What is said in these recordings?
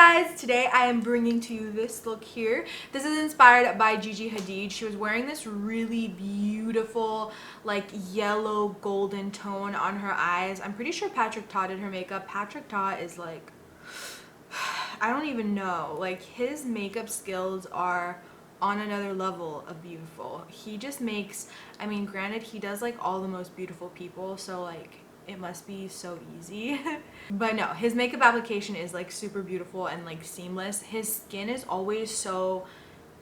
guys, today I am bringing to you this look here. This is inspired by Gigi Hadid. She was wearing this really beautiful like yellow golden tone on her eyes. I'm pretty sure Patrick Ta did her makeup. Patrick Ta is like, I don't even know, like his makeup skills are on another level of beautiful. He just makes, I mean, granted he does like all the most beautiful people, so like it must be so easy. But no, his makeup application is like super beautiful and like seamless. His skin is always so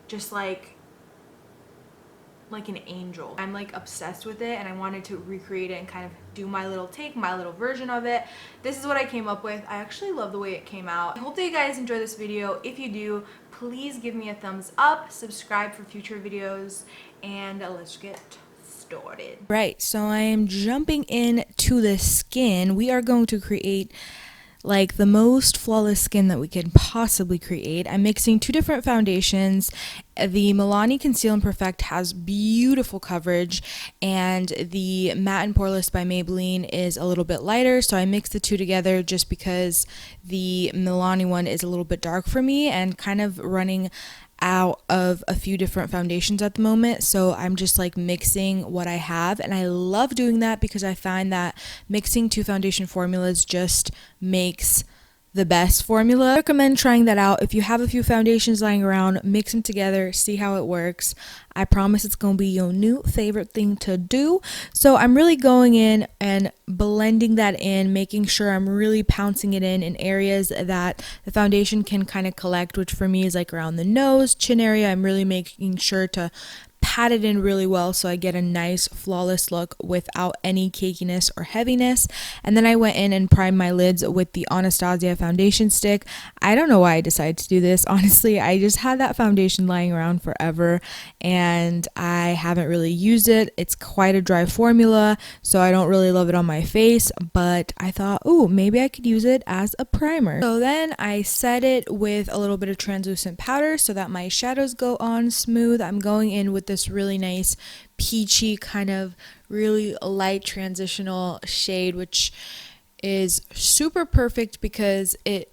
just like an angel. I'm like obsessed with it and I wanted to recreate it and kind of do my little take, my little version of it. This is what I came up with. I actually love the way it came out. I hope that you guys enjoy this video. If you do, please give me a thumbs up, subscribe for future videos, and let's get started. Right, so I am jumping in to the skin. We are going to create like the most flawless skin that we can possibly create. I'm mixing two different foundations. The Milani Conceal Perfect has beautiful coverage, and the Matte + Poreless by Maybelline is a little bit lighter, so I mixed the two together just because the Milani one is a little bit dark for me and kind of running out of a few different foundations at the moment, so I'm just like mixing what I have, and I love doing that because I find that mixing two foundation formulas just makes the best formula. I recommend trying that out. If you have a few foundations lying around, mix them together, see how it works. I promise it's going to be your new favorite thing to do. So I'm really going in and blending that in, making sure I'm really pouncing it in areas that the foundation can kind of collect, which for me is like around the nose, chin area. I'm really making sure to pat it in really well so I get a nice flawless look without any cakiness or heaviness. And then I went in and primed my lids with the Anastasia foundation stick. I don't know why I decided to do this. Honestly, I just had that foundation lying around forever and I haven't really used it. It's quite a dry formula, so I don't really love it on my face, but I thought, oh, maybe I could use it as a primer. So then I set it with a little bit of translucent powder so that my shadows go on smooth. I'm going in with this really nice peachy kind of really light transitional shade, which is super perfect because it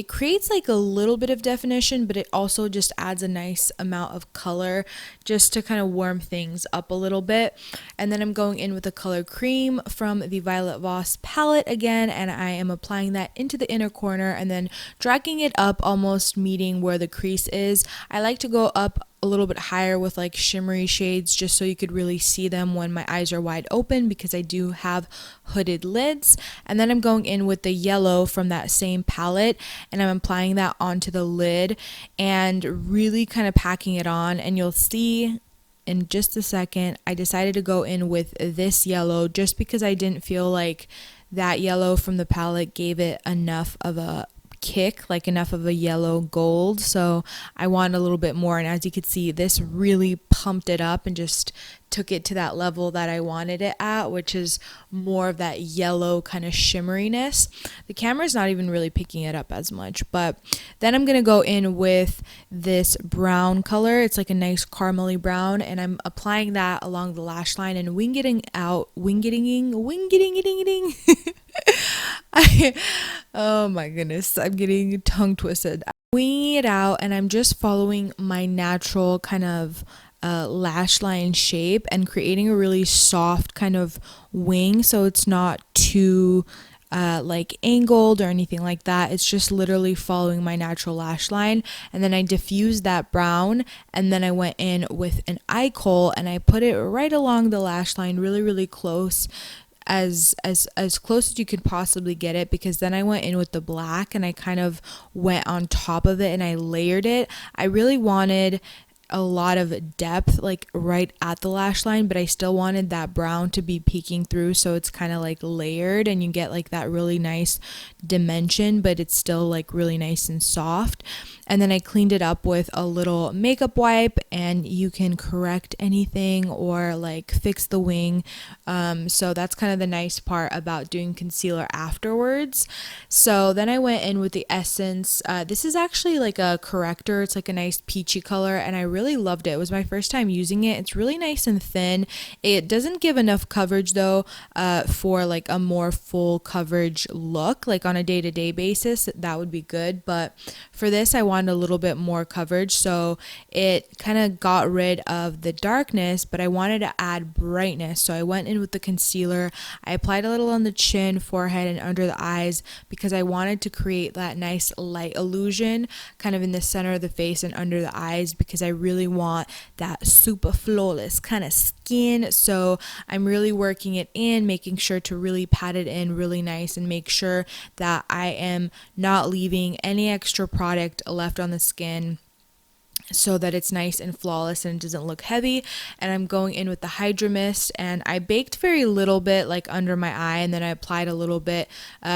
creates like a little bit of definition, but it also just adds a nice amount of color just to kind of warm things up a little bit. And then I'm going in with the color Cream from the Violet Voss palette again, and I am applying that into the inner corner and then dragging it up, almost meeting where the crease is. I like to go up a little bit higher with like shimmery shades just so you could really see them when my eyes are wide open because I do have hooded lids. And then I'm going in with the yellow from that same palette and I'm applying that onto the lid and really kind of packing it on, and you'll see in just a second I decided to go in with this yellow just because I didn't feel like that yellow from the palette gave it enough of a kick, like enough of a yellow gold, so I wanted a little bit more, and as you can see, this really pumped it up and just took it to that level that I wanted it at, which is more of that yellow kind of shimmeriness. The camera's not even really picking it up as much, but then I'm gonna go in with this brown color. It's like a nice caramely brown, and I'm applying that along the lash line and wing-getting. Oh my goodness, I'm getting tongue twisted. Winging it out, and I'm just following my natural kind of lash line shape and creating a really soft kind of wing, so it's not too like angled or anything like that. It's just literally following my natural lash line. And then I diffused that brown, and then I went in with an eye kohl and I put it right along the lash line, really close, as close as you could possibly get it, because then I went in with the black and I kind of went on top of it and I layered it. I really wanted a lot of depth like right at the lash line, but I still wanted that brown to be peeking through, so it's kind of like layered and you get like that really nice dimension, but it's still like really nice and soft. And then I cleaned it up with a little makeup wipe, and you can correct anything or like fix the wing. So that's kind of the nice part about doing concealer afterwards. So then I went in with the Essence. This is actually like a corrector. It's like a nice peachy color, and I really loved it. It was my first time using it. It's really nice and thin. It doesn't give enough coverage though for like a more full coverage look. Like on a day-to-day basis, that would be good. But for this, I wanted a little bit more coverage. So it kind of got rid of the darkness, but I wanted to add brightness. So I went in with the concealer. I applied a little on the chin, forehead, and under the eyes because I wanted to create that nice light illusion kind of in the center of the face and under the eyes because I really want that super flawless kind of skin. So I'm really working it in, making sure to really pat it in really nice and make sure that I am not leaving any extra product left on the skin so that it's nice and flawless and it doesn't look heavy. And I'm going in with the Hydra Mist, and I baked very little bit like under my eye, and then I applied a little bit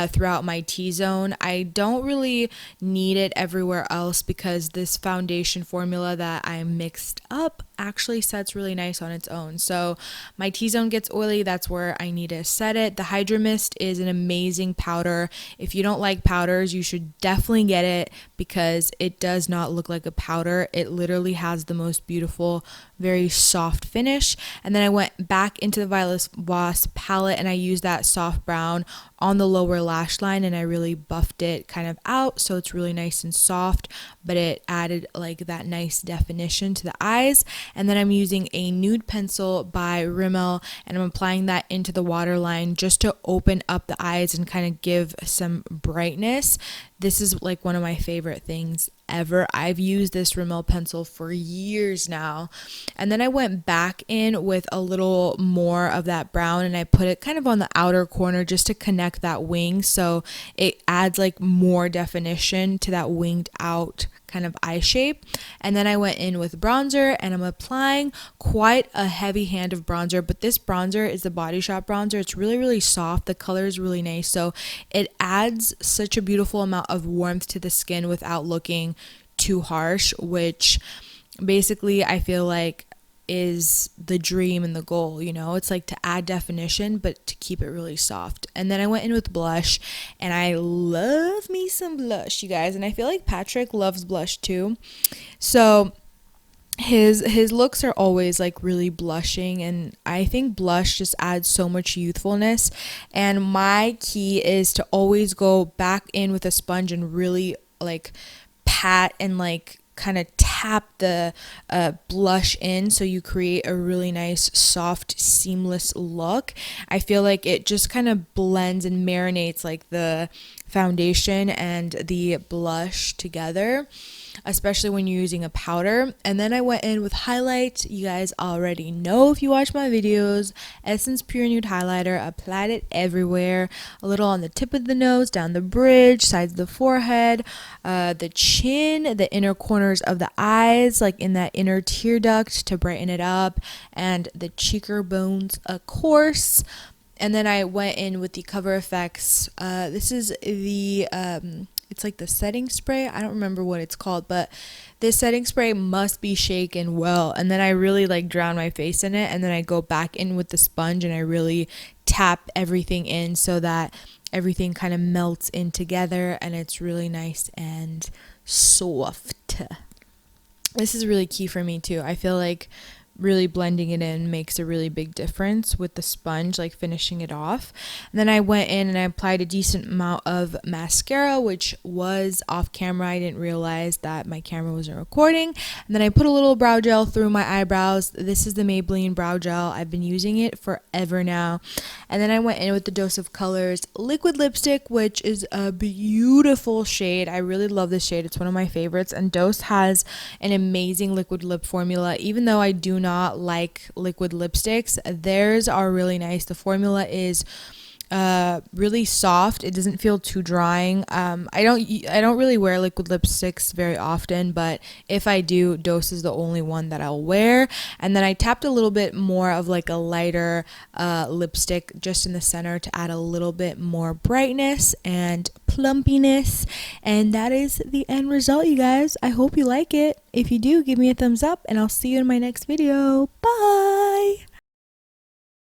throughout my T-zone. I don't really need it everywhere else because this foundation formula that I mixed up actually sets really nice on its own. So my T-zone gets oily, that's where I need to set it. The Hydra Mist is an amazing powder. If you don't like powders, you should definitely get it because it does not look like a powder. It literally has the most beautiful, very soft finish. And then I went back into the Voss palette and I used that soft brown on the lower lash line, and I really buffed it kind of out so it's really nice and soft, but it added like that nice definition to the eyes. And then I'm using a nude pencil by Rimmel, and I'm applying that into the waterline just to open up the eyes and kind of give some brightness. This is like one of my favorite things ever. I've used this Rimmel pencil for years now. And then I went back in with a little more of that brown and I put it kind of on the outer corner just to connect that wing, so it adds like more definition to that winged out kind of eye shape. And then I went in with bronzer, and I'm applying quite a heavy hand of bronzer, but this bronzer is the Body Shop bronzer. It's really, really soft. The color is really nice, so it adds such a beautiful amount of warmth to the skin without looking too harsh, which basically I feel like is the dream and the goal, you know. It's like to add definition but to keep it really soft. And then I went in with blush, and I love me some blush, you guys, and I feel like Patrick loves blush too. So his looks are always like really blushing, and I think blush just adds so much youthfulness. And my key is to always go back in with a sponge and really like pat and like kind of tap the blush in so you create a really nice soft seamless look. I feel like it just kind of blends and marinates like the foundation and the blush together, especially when you're using a powder. And then I went in with highlight. You guys already know if you watch my videos, Essence Pure Nude Highlighter. Applied it everywhere, a little on the tip of the nose, down the bridge, sides of the forehead, the chin, the inner corners of the eyes, like in that inner tear duct to brighten it up, and the cheeker bones, of course. And then I went in with the Cover FX. This is the it's like the setting spray. I don't remember what it's called, but this setting spray must be shaken well. And then I really like drown my face in it, and then I go back in with the sponge and I really tap everything in so that everything kind of melts in together and it's really nice and soft. This is really key for me too. I feel like really blending it in makes a really big difference with the sponge, like finishing it off. And then I went in and I applied a decent amount of mascara, which was off camera. I didn't realize that my camera wasn't recording. And then I put a little brow gel through my eyebrows. This is the Maybelline brow gel. I've been using it forever now. And then I went in with the Doseofcolors liquid lipstick, which is a beautiful shade. I really love this shade. It's one of my favorites, and Dose has an amazing liquid lip formula. Even though I do not like liquid lipsticks, theirs are really nice. The formula is really soft. It doesn't feel too drying. I don't really wear liquid lipsticks very often, but if I do, Dose is the only one that I'll wear. And then I tapped a little bit more of like a lighter lipstick just in the center to add a little bit more brightness and plumpiness. And that is the end result, you guys. I hope you like it. If you do, give me a thumbs up, and I'll see you in my next video. Bye!